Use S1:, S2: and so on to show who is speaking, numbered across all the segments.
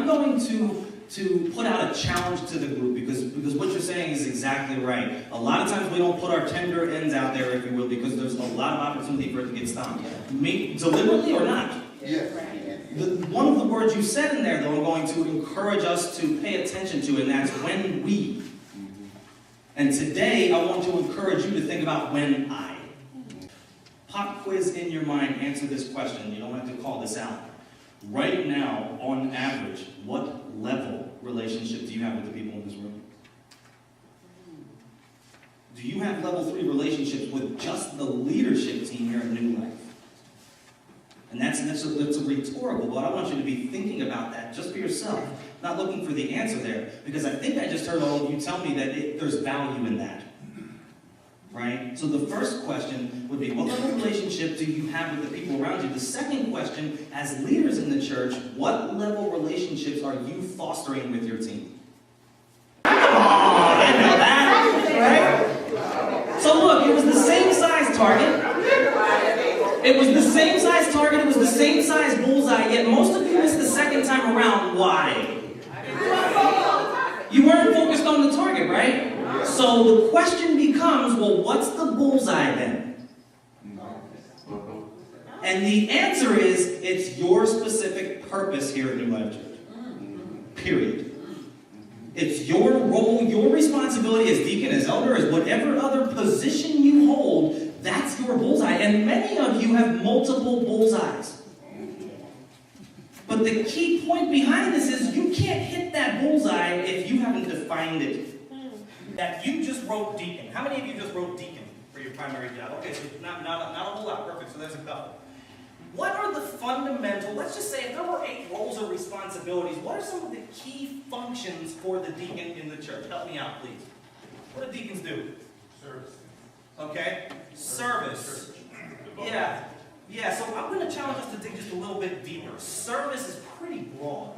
S1: going to put out a challenge to the group, because what you're saying is exactly right. A lot of times we don't put our tender ends out there, if you will, because there's a lot of opportunity for it to get stomped. Deliberately or not.
S2: Yes.
S1: One of the words you said in there, though, I'm going to encourage us to pay attention to, and that's when we. And today, I want to encourage you to think about when I. Pop quiz in your mind, answer this question. You don't have to call this out. Right now, on average, what level relationship do you have with the people in this room? Do you have level 3 relationships with just the leadership team here at New Life? And that's a rhetorical, but I want you to be thinking about that just for yourself, not looking for the answer there, because I think I just heard all of you tell me that there's value in that. Right? So the first question would be, what level of relationship do you have with the people around you? The second question, as leaders in the church, what level relationships are you fostering with your team? Come on, I know that, right? So look, it was the same size target. It was the same size target, it was the same size bullseye, yet most of you missed the second time around. Why? You weren't focused on the target, right? So the question becomes, well, what's the bullseye then? And the answer is, it's your specific purpose here at New Life Church. Period. It's your role, your responsibility as deacon, as elder, as whatever other position you hold. That's your bullseye. And many of you have multiple bullseyes. But the key point behind this is you can't hit that bullseye if you haven't defined it. That you just wrote deacon. How many of you just wrote deacon for your primary job? Okay, so not a whole lot. Perfect. So there's a couple. What are the fundamental, let's just say if there were 8 roles or responsibilities, what are some of the key functions for the deacon in the church? Help me out, please. What do deacons do?
S3: Service.
S1: Okay? Service. Yeah. Yeah, so I'm going to challenge us to dig just a little bit deeper. Service is pretty broad.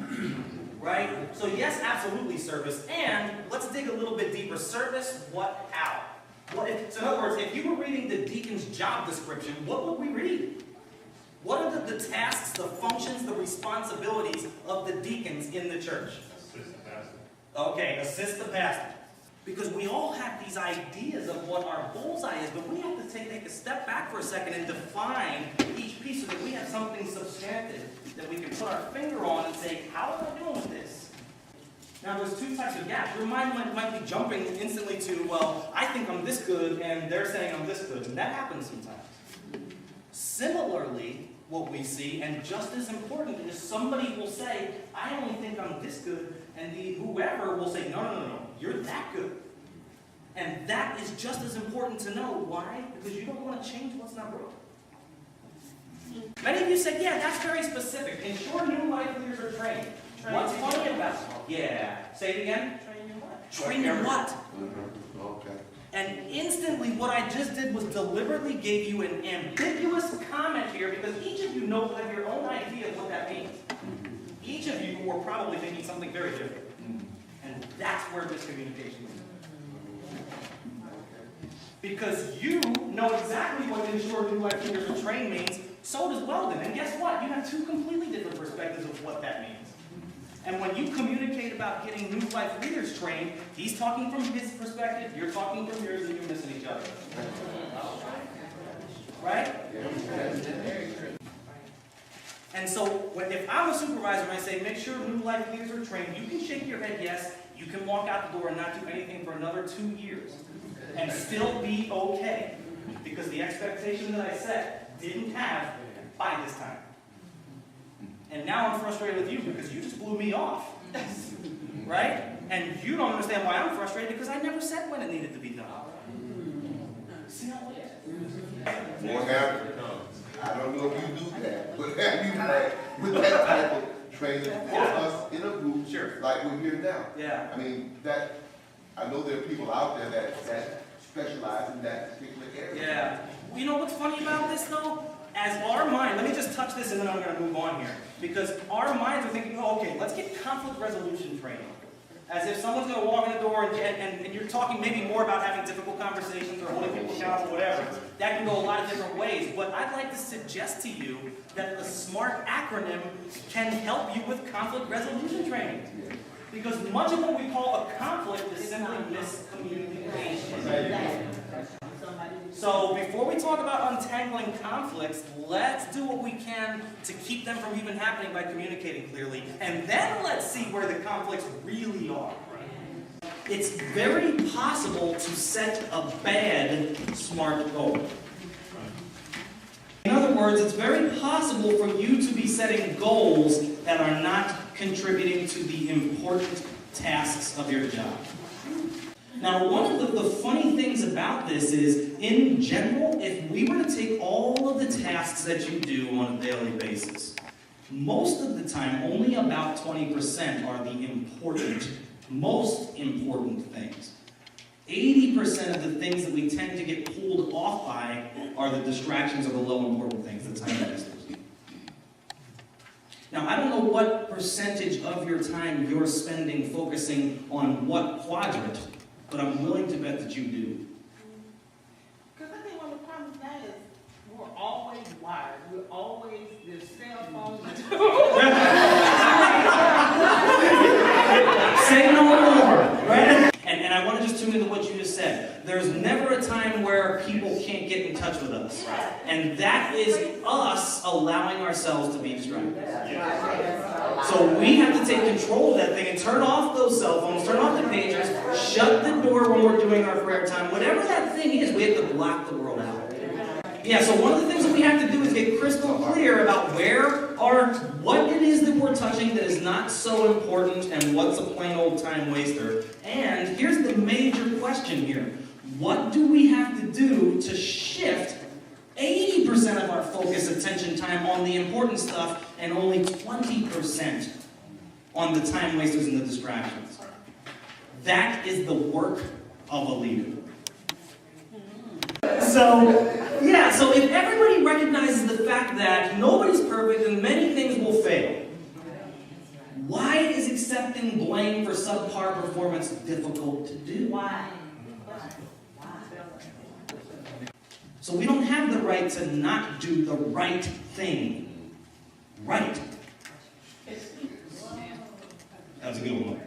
S1: Right? So yes, absolutely service. And let's dig a little bit deeper. Service, what, how? So in other words, if you were reading the deacon's job description, what would we read? What are the tasks, the functions, the responsibilities of the deacons in the church?
S3: Assist the pastor.
S1: Okay, assist the pastor. Because we all have these ideas of what our bullseye is, but we have to take a step back for a second and define each piece so that we have something substantive that we can put our finger on and say, how am I doing with this? Now, there's 2 types of gaps. Your mind might be jumping instantly to, well, I think I'm this good, and they're saying I'm this good. And that happens sometimes. Similarly, what we see, and just as important, is somebody will say, I only think I'm this good, and whoever will say, no, you're that good. And that is just as important to know. Why? Because you don't want to change what's not broken. Many of you said, yeah, that's very specific. Ensure new life leaders are trained. What's funny about it? Yeah. Say it again. Train in what? Train in what?
S2: Okay.
S1: And instantly what I just did was deliberately gave you an ambiguous comment here because each of you know have your own idea of what that means. Each of you were probably thinking something very different. And that's where miscommunication is. Because you know exactly what ensure new life leaders are trained means, so does Weldon. And guess what? You have 2 completely different perspectives of what that means. And when you communicate about getting new life leaders trained, he's talking from his perspective, you're talking from yours, and you're missing each other. Right? And so, if I'm a supervisor and I say, make sure new life leaders are trained, you can shake your head yes, you can walk out the door and not do anything for another 2 years. And still be okay. Because the expectation that I set didn't have by this time. And now I'm frustrated with you because you just blew me off. Right? And you don't understand why I'm frustrated because I never said when it needed to be done. See how it is?
S2: More happy. I don't know if you do that, but have you had with that type of training for us in a group like we're here now?
S1: Yeah.
S2: I mean, I know there are people out there that specialize in that particular area.
S1: Yeah. You know what's funny about this though? As our mind, let me just touch this and then I'm going to move on here. Because our minds are thinking, oh, okay, let's get conflict resolution training. As if someone's going to walk in the door and you're talking maybe more about having difficult conversations or holding people accountable, whatever. That can go a lot of different ways. But I'd like to suggest to you that the SMART acronym can help you with conflict resolution training. Because much of what we call a conflict is simply miscommunication. So before we talk about untangling conflicts, let's do what we can to keep them from even happening by communicating clearly. And then let's see where the conflicts really are. It's very possible to set a bad SMART goal. In other words, it's very possible for you to be setting goals that are not contributing to the important tasks of your job. Now, one of the funny things about this is, in general, if we were to take all of the tasks that you do on a daily basis, most of the time, only about 20% are the important, most important things. 80% of the things that we tend to get pulled off by are the distractions or the low important things, the time wasters. Now, I don't know what percentage of your time you're spending focusing on what quadrant, but I'm willing to bet that you do.
S3: Because I think one of the problems now is we're always wired. We're always, there's cell phones.
S1: Say no more, right? And I want to just tune into what you just said. There's never a time where people can't get in touch with us. And that is us allowing ourselves to be distracted. So we have to take control of that thing and turn off those cell phones, turn off the pagers, shut the door when we're doing our prayer time. Whatever that thing is, we have to block the world out. Yeah, so one of the things that we have to do is get crystal clear about what it is that we're touching that is not so important and what's a plain old time waster. And here's the major question here. What do we have to do to shift 80% of our focus, attention, time on the important stuff and only 20% on the time wasters and the distractions? That is the work of a leader. So if everybody recognizes the fact that nobody's perfect and many things will fail, why is accepting blame for subpar performance difficult to do?
S3: Why?
S1: So we don't have the right to not do the right thing. Right. That was a good one.